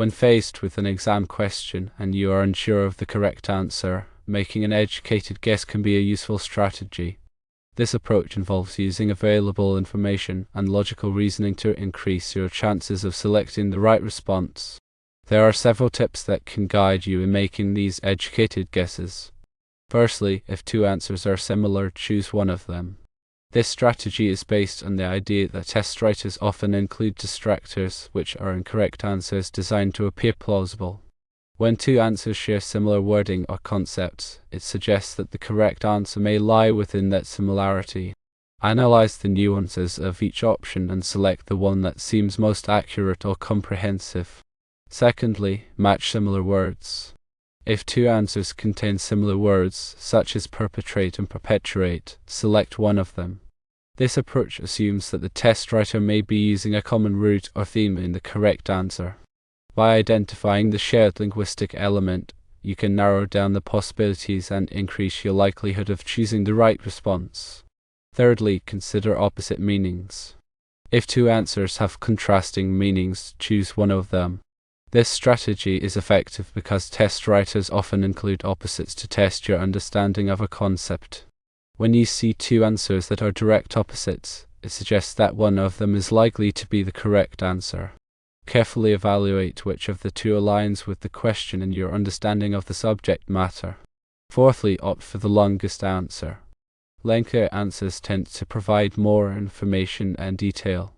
When faced with an exam question and you are unsure of the correct answer, making an educated guess can be a useful strategy. This approach involves using available information and logical reasoning to increase your chances of selecting the right response. There are several tips that can guide you in making these educated guesses. Firstly, if two answers are similar, choose one of them. This strategy is based on the idea that test writers often include distractors, which are incorrect answers designed to appear plausible. When two answers share similar wording or concepts, it suggests that the correct answer may lie within that similarity. Analyze the nuances of each option and select the one that seems most accurate or comprehensive. Secondly, match similar words. If two answers contain similar words, such as perpetrate and perpetuate, select one of them. This approach assumes that the test writer may be using a common root or theme in the correct answer. By identifying the shared linguistic element, you can narrow down the possibilities and increase your likelihood of choosing the right response. Thirdly, consider opposite meanings. If two answers have contrasting meanings, choose one of them. This strategy is effective because test writers often include opposites to test your understanding of a concept. When you see two answers that are direct opposites, it suggests that one of them is likely to be the correct answer. Carefully evaluate which of the two aligns with the question and your understanding of the subject matter. Fourthly, opt for the longest answer. Lengthier answers tend to provide more information and detail.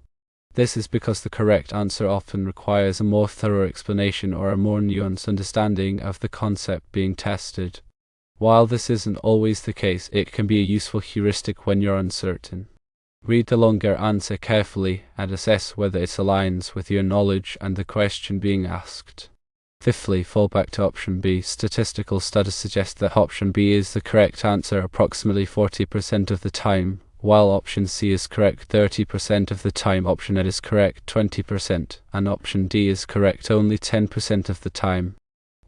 This is because the correct answer often requires a more thorough explanation or a more nuanced understanding of the concept being tested. While this isn't always the case, it can be a useful heuristic when you're uncertain. Read the longer answer carefully and assess whether it aligns with your knowledge and the question being asked. Fifthly, fall back to option B. Statistical studies suggest that option B is the correct answer approximately 40% of the time, while option C is correct 30% of the time, option A is correct 20%, and option D is correct only 10% of the time.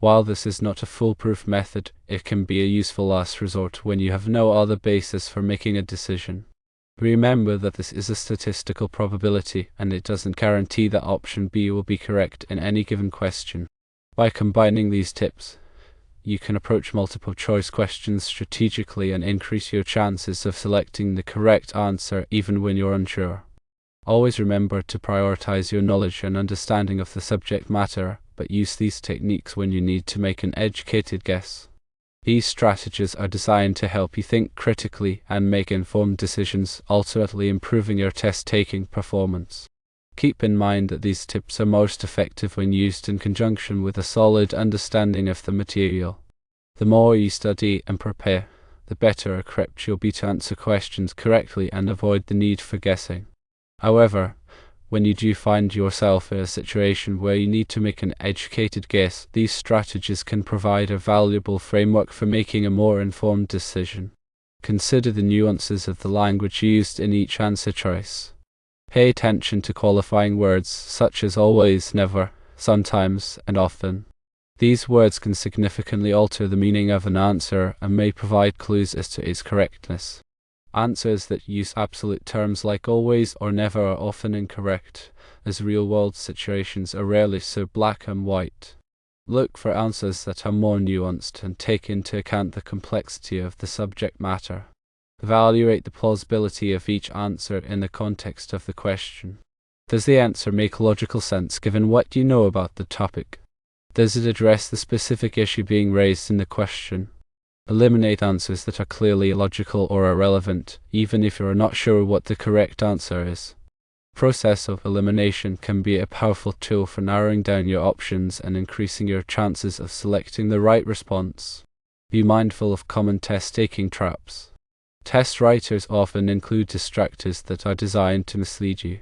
While this is not a foolproof method, it can be a useful last resort when you have no other basis for making a decision. Remember that this is a statistical probability, and it doesn't guarantee that option B will be correct in any given question. By combining these tips, you can approach multiple choice questions strategically and increase your chances of selecting the correct answer even when you're unsure. Always remember to prioritize your knowledge and understanding of the subject matter, but use these techniques when you need to make an educated guess. These strategies are designed to help you think critically and make informed decisions, ultimately improving your test-taking performance. Keep in mind that these tips are most effective when used in conjunction with a solid understanding of the material. The more you study and prepare, the better equipped you'll be to answer questions correctly and avoid the need for guessing. However, when you do find yourself in a situation where you need to make an educated guess, these strategies can provide a valuable framework for making a more informed decision. Consider the nuances of the language used in each answer choice. Pay attention to qualifying words such as always, never, sometimes, and often. These words can significantly alter the meaning of an answer and may provide clues as to its correctness. Answers that use absolute terms like always or never are often incorrect, as real-world situations are rarely so black and white. Look for answers that are more nuanced and take into account the complexity of the subject matter. Evaluate the plausibility of each answer in the context of the question. Does the answer make logical sense given what you know about the topic? Does it address the specific issue being raised in the question? Eliminate answers that are clearly illogical or irrelevant, even if you are not sure what the correct answer is. The process of elimination can be a powerful tool for narrowing down your options and increasing your chances of selecting the right response. Be mindful of common test-taking traps. Test writers often include distractors that are designed to mislead you.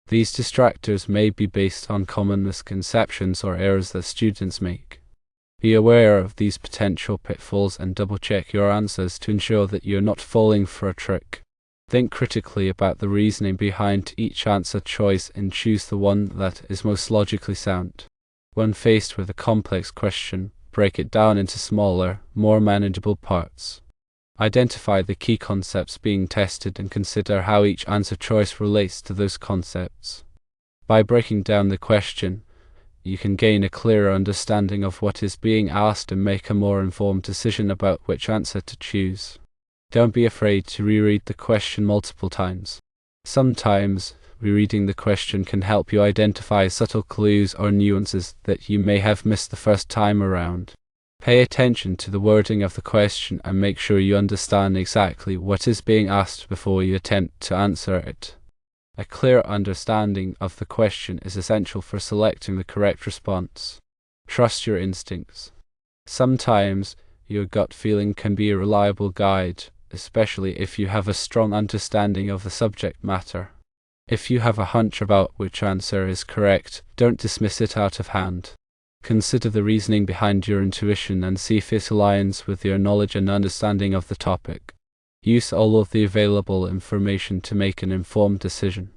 These distractors may be based on common misconceptions or errors that students make. Be aware of these potential pitfalls and double-check your answers to ensure that you're not falling for a trick. Think critically about the reasoning behind each answer choice and choose the one that is most logically sound. When faced with a complex question, break it down into smaller, more manageable parts. Identify the key concepts being tested and consider how each answer choice relates to those concepts. By breaking down the question, you can gain a clearer understanding of what is being asked and make a more informed decision about which answer to choose. Don't be afraid to reread the question multiple times. Sometimes, rereading the question can help you identify subtle clues or nuances that you may have missed the first time around. Pay attention to the wording of the question and make sure you understand exactly what is being asked before you attempt to answer it. A clear understanding of the question is essential for selecting the correct response. Trust your instincts. Sometimes, your gut feeling can be a reliable guide, especially if you have a strong understanding of the subject matter. If you have a hunch about which answer is correct, don't dismiss it out of hand. Consider the reasoning behind your intuition and see if it aligns with your knowledge and understanding of the topic. Use all of the available information to make an informed decision.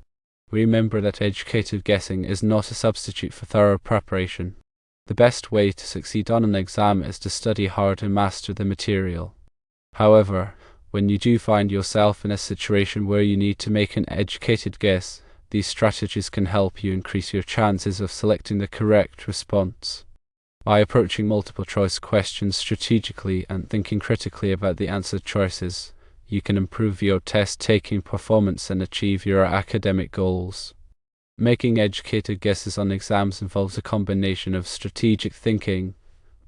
Remember that educated guessing is not a substitute for thorough preparation. The best way to succeed on an exam is to study hard and master the material. However, when you do find yourself in a situation where you need to make an educated guess, these strategies can help you increase your chances of selecting the correct response. By approaching multiple choice questions strategically and thinking critically about the answer choices, you can improve your test-taking performance and achieve your academic goals. Making educated guesses on exams involves a combination of strategic thinking,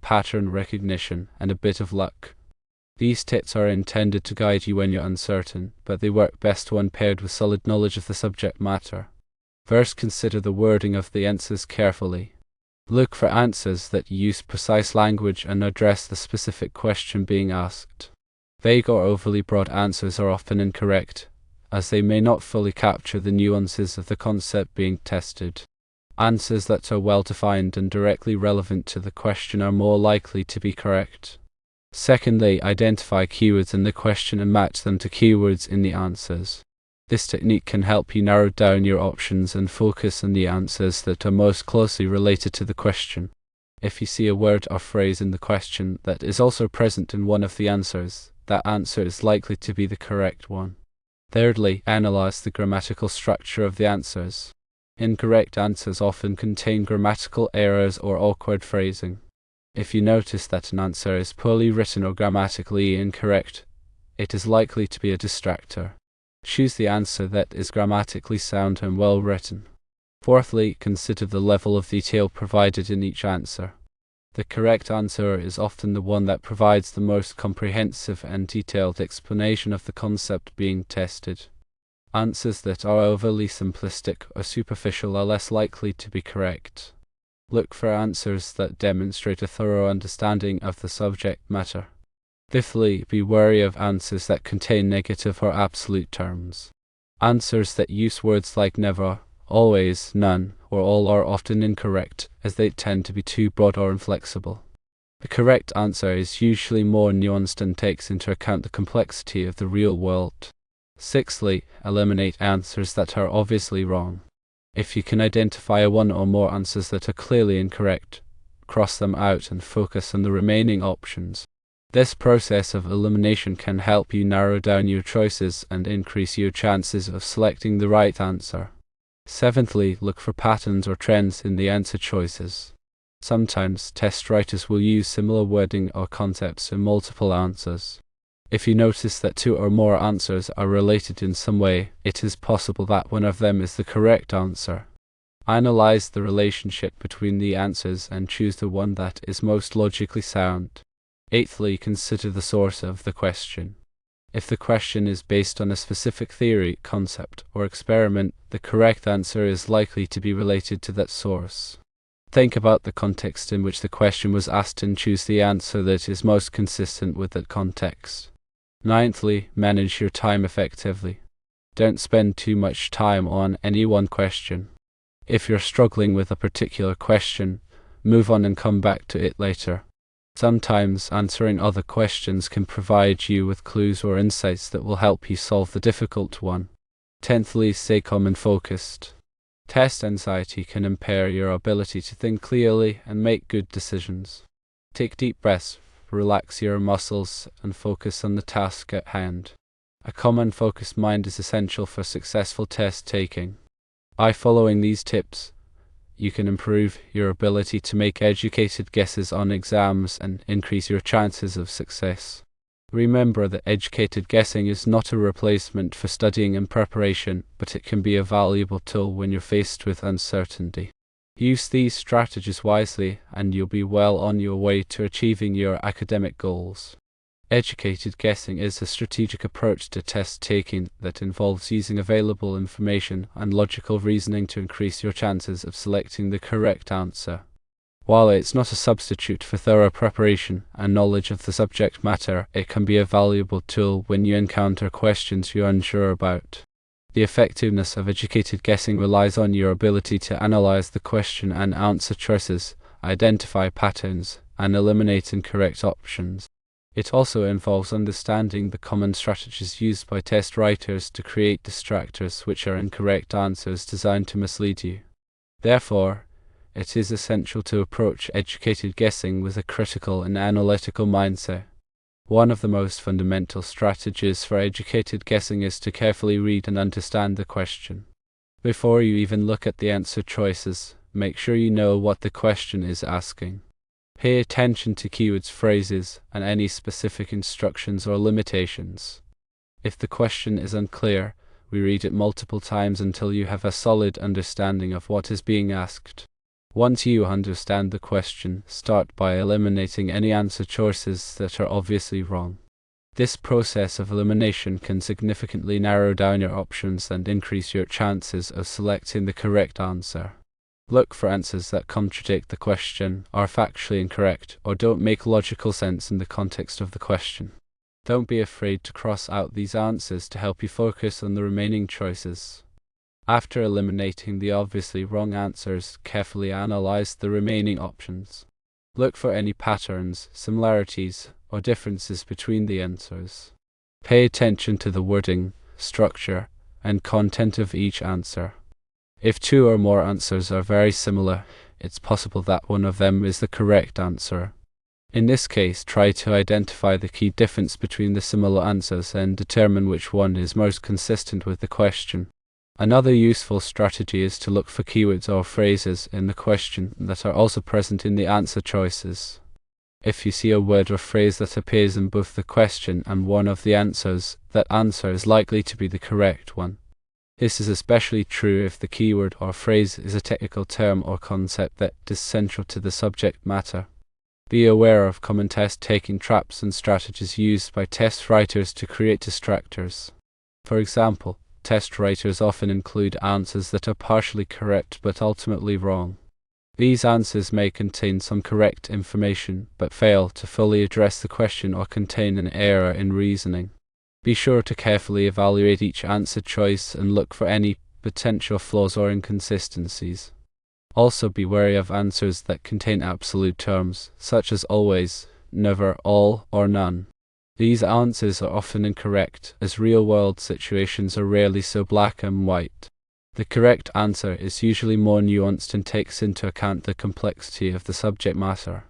pattern recognition, and a bit of luck. These tips are intended to guide you when you're uncertain, but they work best when paired with solid knowledge of the subject matter. First, consider the wording of the answers carefully. Look for answers that use precise language and address the specific question being asked. Vague or overly broad answers are often incorrect, as they may not fully capture the nuances of the concept being tested. Answers that are well-defined and directly relevant to the question are more likely to be correct. Secondly, identify keywords in the question and match them to keywords in the answers. This technique can help you narrow down your options and focus on the answers that are most closely related to the question. If you see a word or phrase in the question that is also present in one of the answers, that answer is likely to be the correct one. Thirdly, analyze the grammatical structure of the answers. Incorrect answers often contain grammatical errors or awkward phrasing. If you notice that an answer is poorly written or grammatically incorrect, it is likely to be a distractor. Choose the answer that is grammatically sound and well written. Fourthly, consider the level of detail provided in each answer. The correct answer is often the one that provides the most comprehensive and detailed explanation of the concept being tested. Answers that are overly simplistic or superficial are less likely to be correct. Look for answers that demonstrate a thorough understanding of the subject matter. Fifthly, be wary of answers that contain negative or absolute terms. Answers that use words like never, always, none, or all are often incorrect, as they tend to be too broad or inflexible. The correct answer is usually more nuanced and takes into account the complexity of the real world. Sixthly, eliminate answers that are obviously wrong. If you can identify one or more answers that are clearly incorrect, cross them out and focus on the remaining options. This process of elimination can help you narrow down your choices and increase your chances of selecting the right answer. Seventhly, look for patterns or trends in the answer choices. Sometimes test writers will use similar wording or concepts in multiple answers. If you notice that two or more answers are related in some way, it is possible that one of them is the correct answer. Analyze the relationship between the answers and choose the one that is most logically sound. Eighthly, consider the source of the question. If the question is based on a specific theory, concept, or experiment, the correct answer is likely to be related to that source. Think about the context in which the question was asked and choose the answer that is most consistent with that context. Ninthly, manage your time effectively. Don't spend too much time on any one question. If you're struggling with a particular question, move on and come back to it later. Sometimes answering other questions can provide you with clues or insights that will help you solve the difficult one. Tenthly, stay calm and focused. Test anxiety can impair your ability to think clearly and make good decisions. Take deep breaths, relax your muscles, and focus on the task at hand. A calm and focused mind is essential for successful test taking. By following these tips, you can improve your ability to make educated guesses on exams and increase your chances of success. Remember that educated guessing is not a replacement for studying and preparation, but it can be a valuable tool when you're faced with uncertainty. Use these strategies wisely, and you'll be well on your way to achieving your academic goals. Educated guessing is a strategic approach to test-taking that involves using available information and logical reasoning to increase your chances of selecting the correct answer. While it's not a substitute for thorough preparation and knowledge of the subject matter, it can be a valuable tool when you encounter questions you're unsure about. The effectiveness of educated guessing relies on your ability to analyze the question and answer choices, identify patterns, and eliminate incorrect options. It also involves understanding the common strategies used by test writers to create distractors, which are incorrect answers designed to mislead you. Therefore, it is essential to approach educated guessing with a critical and analytical mindset. One of the most fundamental strategies for educated guessing is to carefully read and understand the question. Before you even look at the answer choices, make sure you know what the question is asking. Pay attention to keywords, phrases, and any specific instructions or limitations. If the question is unclear, reread it multiple times until you have a solid understanding of what is being asked. Once you understand the question, start by eliminating any answer choices that are obviously wrong. This process of elimination can significantly narrow down your options and increase your chances of selecting the correct answer. Look for answers that contradict the question, are factually incorrect, or don't make logical sense in the context of the question. Don't be afraid to cross out these answers to help you focus on the remaining choices. After eliminating the obviously wrong answers, carefully analyze the remaining options. Look for any patterns, similarities, or differences between the answers. Pay attention to the wording, structure, and content of each answer. If two or more answers are very similar, it's possible that one of them is the correct answer. In this case, try to identify the key difference between the similar answers and determine which one is most consistent with the question. Another useful strategy is to look for keywords or phrases in the question that are also present in the answer choices. If you see a word or phrase that appears in both the question and one of the answers, that answer is likely to be the correct one. This is especially true if the keyword or phrase is a technical term or concept that is central to the subject matter. Be aware of common test-taking traps and strategies used by test writers to create distractors. For example, test writers often include answers that are partially correct but ultimately wrong. These answers may contain some correct information but fail to fully address the question or contain an error in reasoning. Be sure to carefully evaluate each answer choice and look for any potential flaws or inconsistencies. Also be wary of answers that contain absolute terms, such as always, never, all, or none. These answers are often incorrect, as real-world situations are rarely so black and white. The correct answer is usually more nuanced and takes into account the complexity of the subject matter.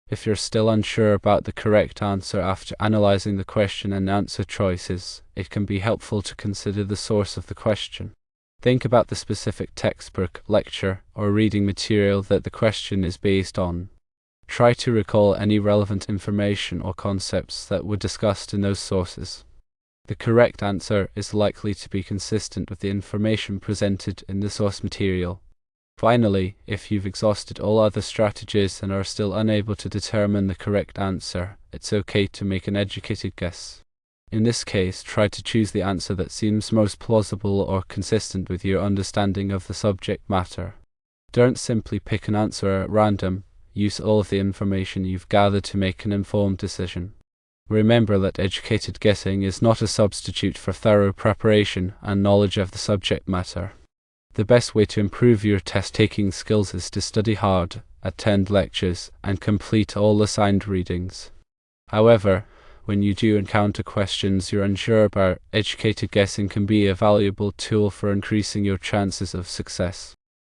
If you're still unsure about the correct answer after analyzing the question and answer choices, it can be helpful to consider the source of the question. Think about the specific textbook, lecture, or reading material that the question is based on. Try to recall any relevant information or concepts that were discussed in those sources. The correct answer is likely to be consistent with the information presented in the source material. Finally, if you've exhausted all other strategies and are still unable to determine the correct answer, it's okay to make an educated guess. In this case, try to choose the answer that seems most plausible or consistent with your understanding of the subject matter. Don't simply pick an answer at random. Use all of the information you've gathered to make an informed decision. Remember that educated guessing is not a substitute for thorough preparation and knowledge of the subject matter. The best way to improve your test-taking skills is to study hard, attend lectures, and complete all assigned readings. However, when you do encounter questions you're unsure about, educated guessing can be a valuable tool for increasing your chances of success.